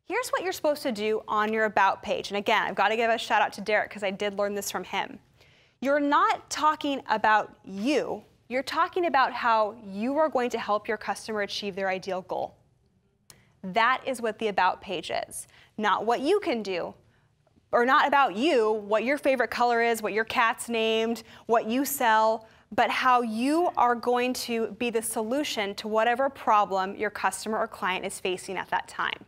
Here's what you're supposed to do on your About page. And again, I've got to give a shout out to Derek because I did learn this from him. You're not talking about you. You're talking about how you are going to help your customer achieve their ideal goal. That is what the About page is. Not what you can do, or not about you, what your favorite color is, what your cat's named, what you sell, but how you are going to be the solution to whatever problem your customer or client is facing at that time.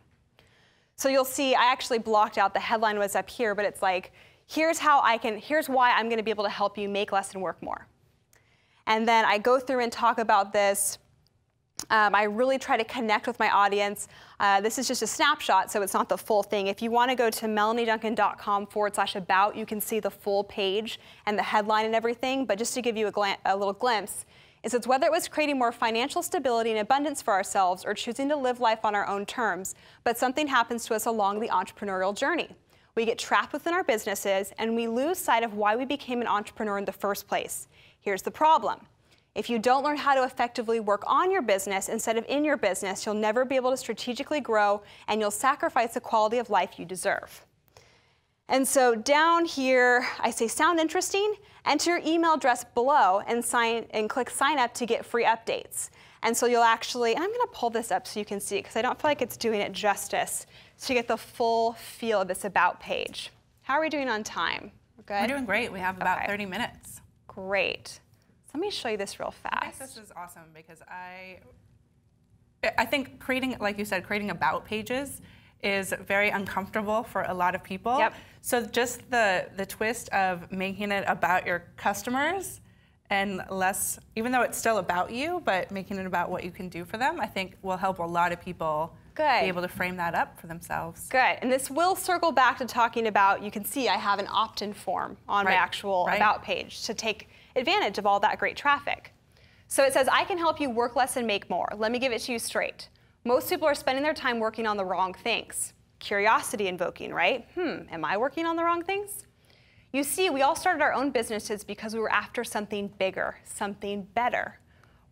So you'll see, I actually blocked out, the headline was up here, but it's like, here's why I'm going to be able to help you make less and work more. And then I go through and talk about this. I really try to connect with my audience. This is just a snapshot, so it's not the full thing. If you want to go to melanieduncan.com/about, you can see the full page and the headline and everything. But just to give you a little glimpse, it says, whether it was creating more financial stability and abundance for ourselves or choosing to live life on our own terms, but something happens to us along the entrepreneurial journey. We get trapped within our businesses, and we lose sight of why we became an entrepreneur in the first place. Here's the problem. If you don't learn how to effectively work on your business instead of in your business, you'll never be able to strategically grow, and you'll sacrifice the quality of life you deserve. And so down here, I say, sound interesting? Enter your email address below and click sign up to get free updates. And so you'll actually, and I'm going to pull this up so you can see it because I don't feel like it's doing it justice, to get the full feel of this About page. How are we doing on time? We're good? We're doing great. We have about 30 minutes. Great. Let me show you this real fast. I think this is awesome because I think creating, like you said, creating About pages is very uncomfortable for a lot of people. Yep. So just the twist of making it about your customers and less, even though it's still about you, but making it about what you can do for them, I think will help a lot of people be able to frame that up for themselves. Good. And this will circle back to talking about, you can see I have an opt-in form on my actual About page to take advantage of all that great traffic. So it says, I can help you work less and make more. Let me give it to you straight. Most people are spending their time working on the wrong things. Curiosity invoking, right? Am I working on the wrong things? You see, we all started our own businesses because we were after something bigger, something better.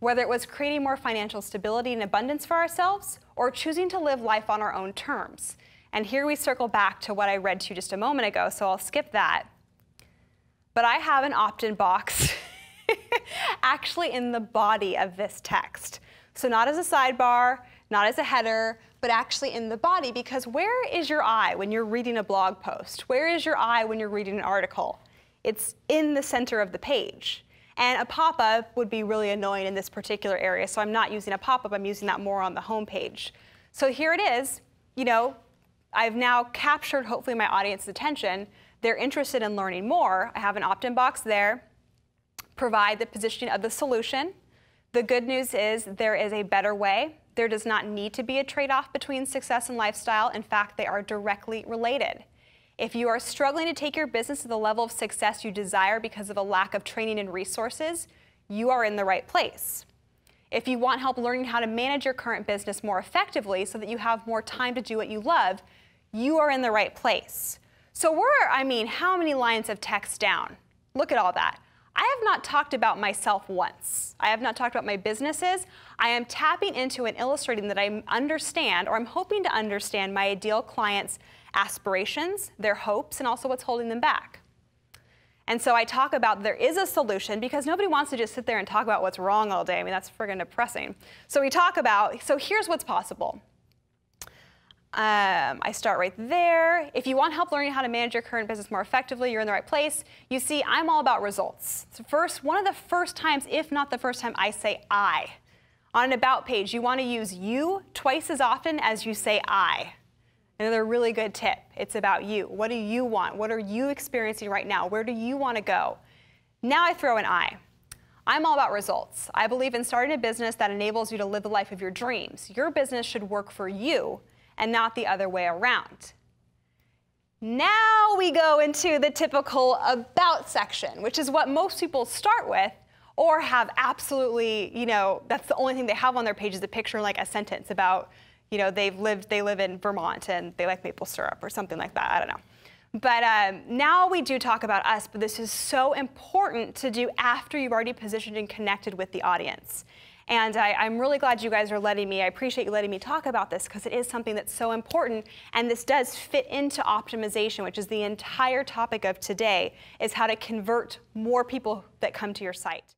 Whether it was creating more financial stability and abundance for ourselves or choosing to live life on our own terms. And here we circle back to what I read to you just a moment ago, so I'll skip that. But I have an opt-in box actually in the body of this text. So not as a sidebar, not as a header, but actually in the body, because where is your eye when you're reading a blog post? Where is your eye when you're reading an article? It's in the center of the page. And a pop-up would be really annoying in this particular area, so I'm not using a pop-up, I'm using that more on the home page. So here it is, you know, I've now captured hopefully my audience's attention. They're interested in learning more. I have an opt-in box there, provide the positioning of the solution. The good news is there is a better way. There does not need to be a trade-off between success and lifestyle. In fact, they are directly related. If you are struggling to take your business to the level of success you desire because of a lack of training and resources, you are in the right place. If you want help learning how to manage your current business more effectively so that you have more time to do what you love, you are in the right place. So how many lines of text down? Look at all that. I have not talked about myself once. I have not talked about my businesses. I am tapping into and illustrating that I understand, or I'm hoping to understand, my ideal clients' aspirations, their hopes, and also what's holding them back. And so I talk about there is a solution because nobody wants to just sit there and talk about what's wrong all day. I mean, that's friggin' depressing. So we talk about, so here's what's possible. I start right there. If you want help learning how to manage your current business more effectively, you're in the right place. You see, I'm all about results. So one of the first times, if not the first time, I say I. On an About page, you want to use you twice as often as you say I. Another really good tip. It's about you. What do you want? What are you experiencing right now? Where do you want to go? Now I throw an I. I'm all about results. I believe in starting a business that enables you to live the life of your dreams. Your business should work for you and not the other way around. Now we go into the typical About section, which is what most people start with or have absolutely, that's the only thing they have on their page is a picture, like a sentence about, they live in Vermont and they like maple syrup or something like that, I don't know. But now we do talk about us, but this is so important to do after you've already positioned and connected with the audience. And I'm really glad you guys are letting me, I appreciate you letting me talk about this because it is something that's so important, and this does fit into optimization, which is the entire topic of today, is how to convert more people that come to your site.